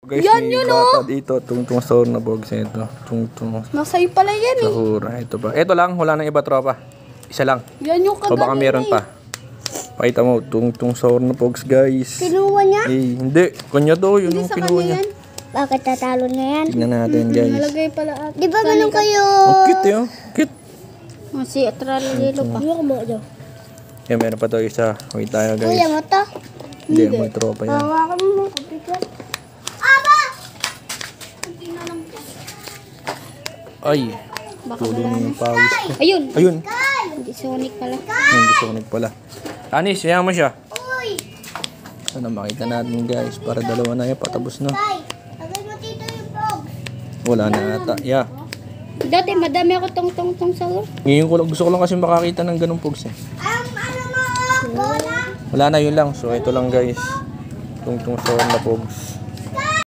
Guys, yan may yun bata dito. Tungtung store na bogs ito. Tungtung. Nasa'yo pala yan eh. Lahura. Ito pa. Ito lang. Wala nang iba tropa. Isa lang. Yan yung O baka meron pa. Pakita mo. Tungtung store na bogs guys. Kinuha niya? Eh, hindi. Kanya daw. Yun yung kinuha niya. Bakit tatalo niya yan? Tignan natin guys. Nalagay pala. Di ba ganun kayo? Ang cute yun. Cute. Si Atralilo pa. Ano mo dyan? Yan, meron pa to isa. Wait tayo guys. Kuya mo to? Hindi, may tropa yan. Hawakan mo. Kapitwan. Aba! Ay. Tuloy na yung pawis ko. Ayun. Ayun. Hindi Sonic pala. Hindi Sonic pala. Anis, hayaan mo siya. Uy! Sana makita natin guys. Para dalawa na yan. Patapos na. Tay! Lagay mo dito yung frog. Wala na ata. Yeah. Dati madami ako tong sahur. Ngayon ko lang, gusto ko lang kasi makakita ng ganung pogs eh. Ano mo? Bola? Wala na, yun lang. So ito lang guys. Tungtung store na pogs.